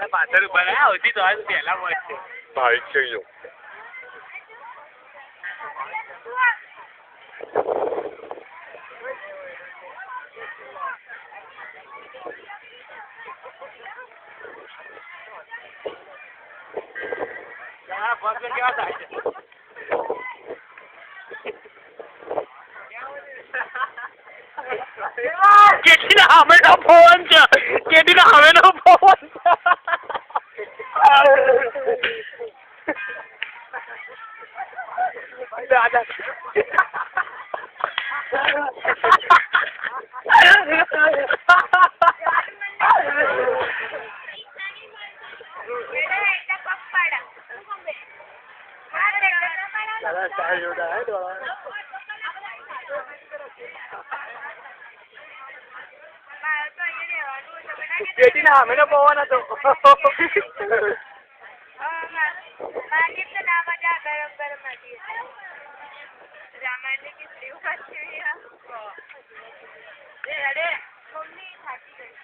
પાછળ ઉભા રહ્યા આવતી તો આજ પહેલા મળશે ભાઈ છે યો કેવા થાય છે કેટીના સામેનો ફોન છે કેટીના સામેનો ફોન કેટીના સામેનો પવન હતો રામાયણ की स्त्री पाछी मम्मी थाकी गई